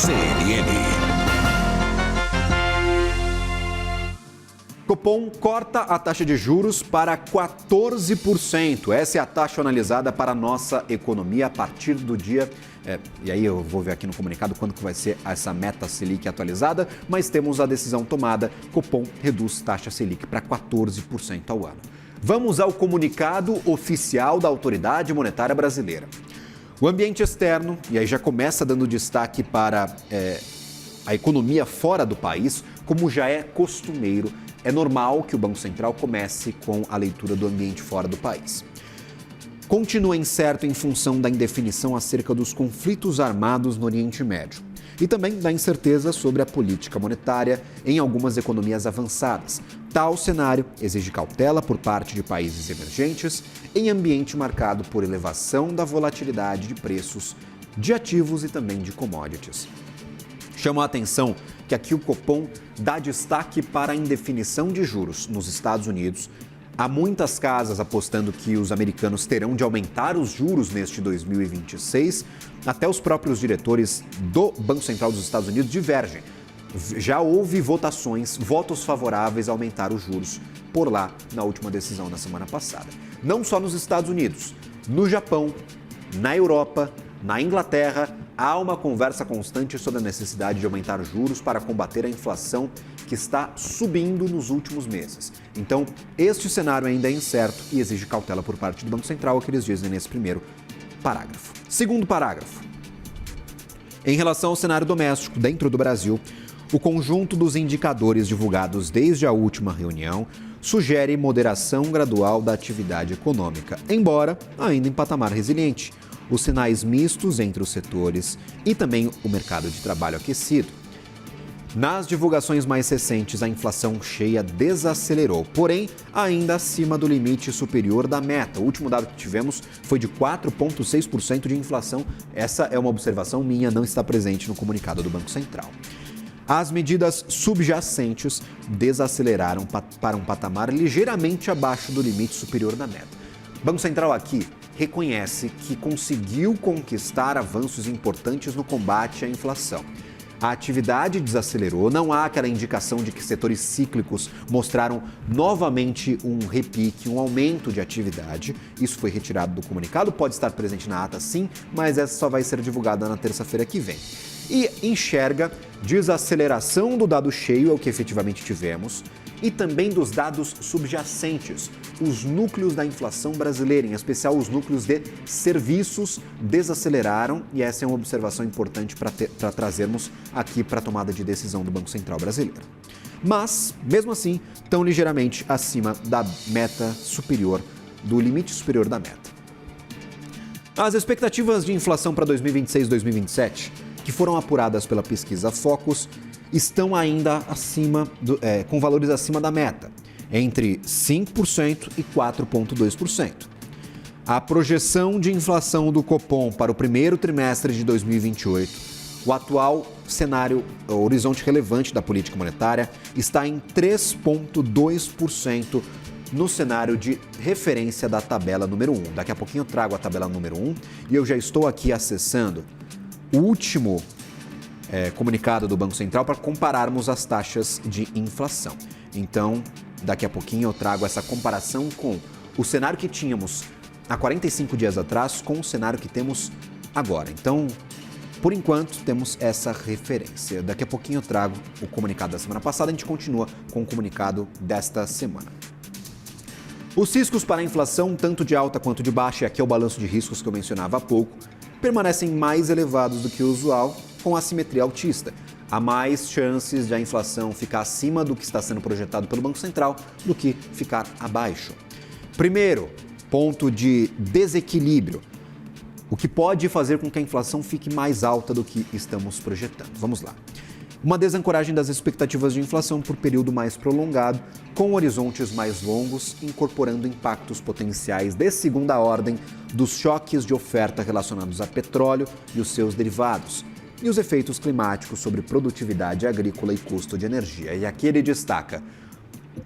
CNN. Copom corta a taxa de juros para 14%. Essa é a taxa analisada para a nossa economia a partir do dia... e aí eu vou ver aqui no comunicado quando que vai ser essa meta Selic atualizada, mas temos a decisão tomada. Copom reduz taxa Selic para 14% ao ano. Vamos ao comunicado oficial da Autoridade Monetária Brasileira. O ambiente externo, e aí já começa dando destaque para a economia fora do país, como já é costumeiro. É normal que o Banco Central comece com a leitura do ambiente fora do país. Continua incerto em função da indefinição acerca dos conflitos armados no Oriente Médio e também da incerteza sobre a política monetária em algumas economias avançadas. Tal cenário exige cautela por parte de países emergentes em ambiente marcado por elevação da volatilidade de preços de ativos e também de commodities. Chama a atenção que aqui o Copom dá destaque para a indefinição de juros nos Estados Unidos. Há muitas casas apostando que os americanos terão de aumentar os juros neste 2026. Até os próprios diretores do Banco Central dos Estados Unidos divergem. Já houve votos favoráveis a aumentar os juros por lá na última decisão na semana passada. Não só nos Estados Unidos, no Japão, na Europa, na Inglaterra, há uma conversa constante sobre a necessidade de aumentar juros para combater a inflação que está subindo nos últimos meses. Então, este cenário ainda é incerto e exige cautela por parte do Banco Central, é o que eles dizem nesse primeiro parágrafo. Segundo parágrafo. Em relação ao cenário doméstico dentro do Brasil, o conjunto dos indicadores divulgados desde a última reunião sugere moderação gradual da atividade econômica, embora ainda em patamar resiliente. Os sinais mistos entre os setores e também o mercado de trabalho aquecido. Nas divulgações mais recentes, a inflação cheia desacelerou, porém ainda acima do limite superior da meta. O último dado que tivemos foi de 4,6% de inflação. Essa é uma observação minha, não está presente no comunicado do Banco Central. As medidas subjacentes desaceleraram para um patamar ligeiramente abaixo do limite superior da meta. O Banco Central aqui reconhece que conseguiu conquistar avanços importantes no combate à inflação. A atividade desacelerou, não há aquela indicação de que setores cíclicos mostraram novamente um repique, um aumento de atividade. Isso foi retirado do comunicado, pode estar presente na ata sim, mas essa só vai ser divulgada na terça-feira que vem. E enxerga desaceleração do dado cheio, é o que efetivamente tivemos, e também dos dados subjacentes, os núcleos da inflação brasileira, em especial os núcleos de serviços, desaceleraram, e essa é uma observação importante para trazermos aqui para a tomada de decisão do Banco Central brasileiro. Mas, mesmo assim, estão ligeiramente acima da meta superior, do limite superior da meta. As expectativas de inflação para 2026 e 2027, que foram apuradas pela pesquisa Focus, estão ainda com valores acima da meta, entre 5% e 4,2%. A projeção de inflação do Copom para o primeiro trimestre de 2028, o atual cenário, o horizonte relevante da política monetária, está em 3,2% no cenário de referência da tabela número 1. Daqui a pouquinho eu trago a tabela número 1 e eu já estou aqui acessando o último comunicado do Banco Central para compararmos as taxas de inflação. Então, daqui a pouquinho eu trago essa comparação com o cenário que tínhamos há 45 dias atrás com o cenário que temos agora. Então, por enquanto, temos essa referência. Daqui a pouquinho eu trago o comunicado da semana passada, a gente continua com o comunicado desta semana. Os riscos para a inflação, tanto de alta quanto de baixa, e aqui é o balanço de riscos que eu mencionava há pouco, permanecem mais elevados do que o usual, com assimetria altista. Há mais chances de a inflação ficar acima do que está sendo projetado pelo Banco Central do que ficar abaixo. Primeiro, ponto de desequilíbrio, o que pode fazer com que a inflação fique mais alta do que estamos projetando. Vamos lá. Uma desancoragem das expectativas de inflação por período mais prolongado, com horizontes mais longos, incorporando impactos potenciais de segunda ordem dos choques de oferta relacionados a petróleo e os seus derivados, e os efeitos climáticos sobre produtividade agrícola e custo de energia. E aqui ele destaca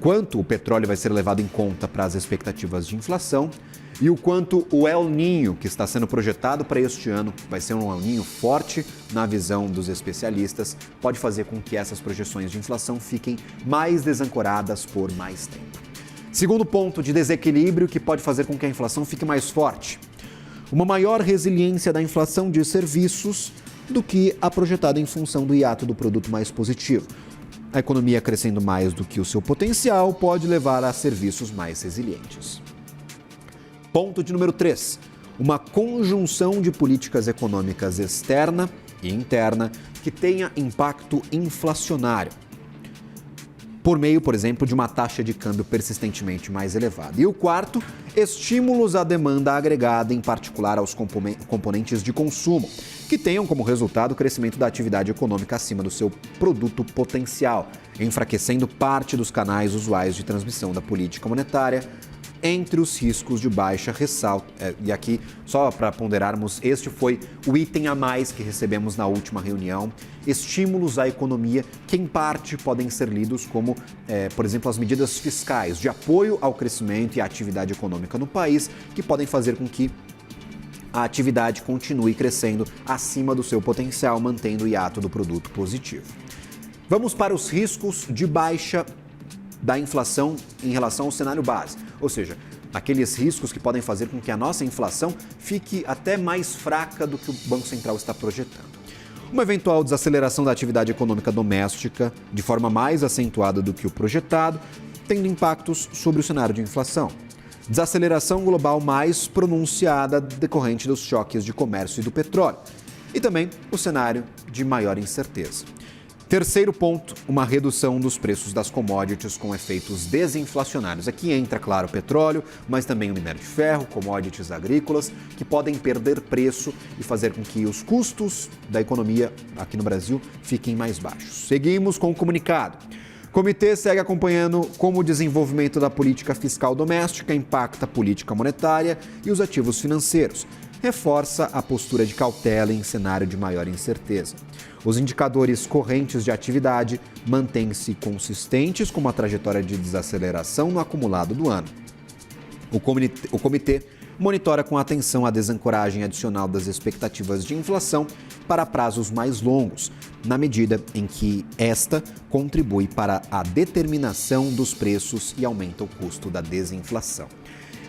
quanto o petróleo vai ser levado em conta para as expectativas de inflação e o quanto o El Niño, que está sendo projetado para este ano, vai ser um El Niño forte na visão dos especialistas, pode fazer com que essas projeções de inflação fiquem mais desancoradas por mais tempo. Segundo ponto de desequilíbrio que pode fazer com que a inflação fique mais forte: uma maior resiliência da inflação de serviços do que a projetada em função do hiato do produto mais positivo. A economia crescendo mais do que o seu potencial pode levar a serviços mais resilientes. Ponto de número 3. Uma conjunção de políticas econômicas externa e interna que tenha impacto inflacionário, por meio, por exemplo, de uma taxa de câmbio persistentemente mais elevada. E o quarto, estímulos à demanda agregada, em particular aos componentes de consumo, que tenham como resultado o crescimento da atividade econômica acima do seu produto potencial, enfraquecendo parte dos canais usuais de transmissão da política monetária. Entre os riscos de baixa ressalto, e aqui só para ponderarmos, este foi o item a mais que recebemos na última reunião, estímulos à economia que em parte podem ser lidos como, por exemplo, as medidas fiscais de apoio ao crescimento e à atividade econômica no país, que podem fazer com que a atividade continue crescendo acima do seu potencial, mantendo o hiato do produto positivo. Vamos para os riscos de baixa da inflação em relação ao cenário base, ou seja, aqueles riscos que podem fazer com que a nossa inflação fique até mais fraca do que o Banco Central está projetando. Uma eventual desaceleração da atividade econômica doméstica de forma mais acentuada do que o projetado, tendo impactos sobre o cenário de inflação. Desaceleração global mais pronunciada decorrente dos choques de comércio e do petróleo. E também o cenário de maior incerteza. Terceiro ponto, uma redução dos preços das commodities com efeitos desinflacionários. Aqui entra, claro, o petróleo, mas também o minério de ferro, commodities agrícolas, que podem perder preço e fazer com que os custos da economia aqui no Brasil fiquem mais baixos. Seguimos com o comunicado. O comitê segue acompanhando como o desenvolvimento da política fiscal doméstica impacta a política monetária e os ativos financeiros. Reforça a postura de cautela em cenário de maior incerteza. Os indicadores correntes de atividade mantêm-se consistentes com uma trajetória de desaceleração no acumulado do ano. O comitê monitora com atenção a desancoragem adicional das expectativas de inflação para prazos mais longos, na medida em que esta contribui para a determinação dos preços e aumenta o custo da desinflação.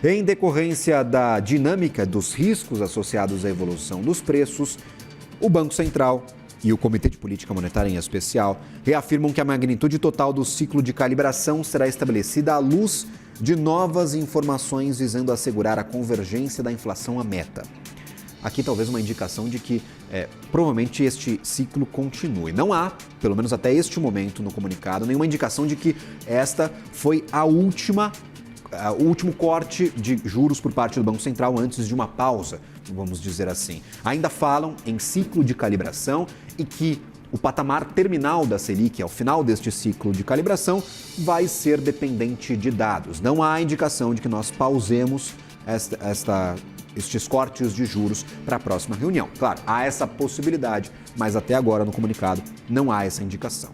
Em decorrência da dinâmica dos riscos associados à evolução dos preços, o Banco Central e o Comitê de Política Monetária em especial reafirmam que a magnitude total do ciclo de calibração será estabelecida à luz de novas informações visando assegurar a convergência da inflação à meta. Aqui talvez uma indicação de que provavelmente este ciclo continue. Não há, pelo menos até este momento no comunicado, nenhuma indicação de que esta foi o último corte de juros por parte do Banco Central antes de uma pausa, vamos dizer assim. Ainda falam em ciclo de calibração e que o patamar terminal da Selic, ao final deste ciclo de calibração, vai ser dependente de dados. Não há indicação de que nós pausemos estes cortes de juros para a próxima reunião. Claro, há essa possibilidade, mas até agora no comunicado não há essa indicação.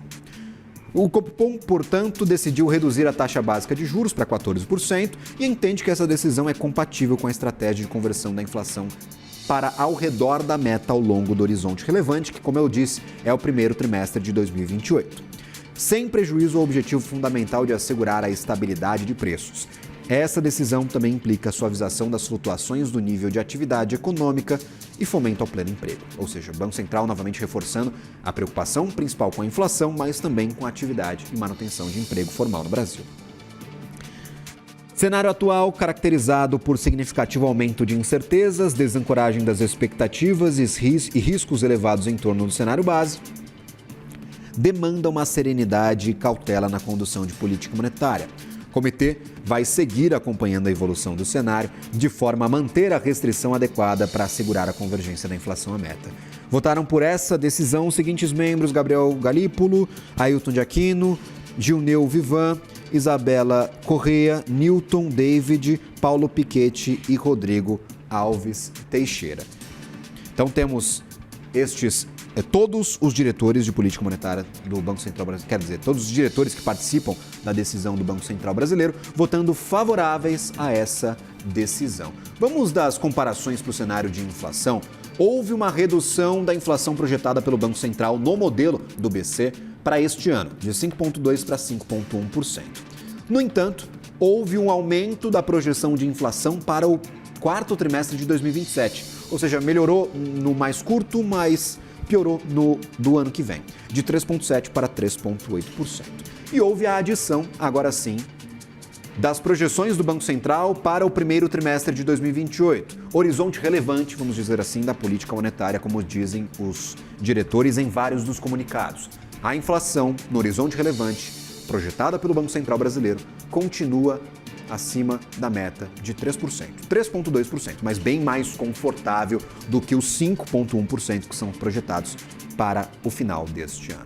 O Copom, portanto, decidiu reduzir a taxa básica de juros para 14% e entende que essa decisão é compatível com a estratégia de conversão da inflação para ao redor da meta ao longo do horizonte relevante, que, como eu disse, é o primeiro trimestre de 2028. Sem prejuízo ao objetivo fundamental de assegurar a estabilidade de preços. Essa decisão também implica a suavização das flutuações do nível de atividade econômica e fomento ao pleno emprego. Ou seja, o Banco Central novamente reforçando a preocupação principal com a inflação, mas também com a atividade e manutenção de emprego formal no Brasil. Cenário atual caracterizado por significativo aumento de incertezas, desancoragem das expectativas e riscos elevados em torno do cenário base, demanda uma serenidade e cautela na condução de política monetária. O comitê vai seguir acompanhando a evolução do cenário de forma a manter a restrição adequada para assegurar a convergência da inflação à meta. Votaram por essa decisão os seguintes membros: Gabriel Galípolo, Ailton de Aquino, Gilneu Vivan, Isabela Correia, Newton David, Paulo Piquete e Rodrigo Alves Teixeira. Então temos todos os diretores de política monetária do Banco Central Brasileiro, quer dizer, todos os diretores que participam da decisão do Banco Central Brasileiro, votando favoráveis a essa decisão. Vamos das comparações para o cenário de inflação. Houve uma redução da inflação projetada pelo Banco Central no modelo do BC para este ano, de 5,2% para 5,1%. No entanto, houve um aumento da projeção de inflação para o quarto trimestre de 2027, ou seja, melhorou no mais curto, mas piorou do ano que vem, de 3,7% para 3,8%. E houve a adição, agora sim, das projeções do Banco Central para o primeiro trimestre de 2028. Horizonte relevante, vamos dizer assim, da política monetária, como dizem os diretores em vários dos comunicados. A inflação no horizonte relevante, projetada pelo Banco Central Brasileiro, continua acima da meta de 3%, 3,2%, mas bem mais confortável do que os 5,1% que são projetados para o final deste ano.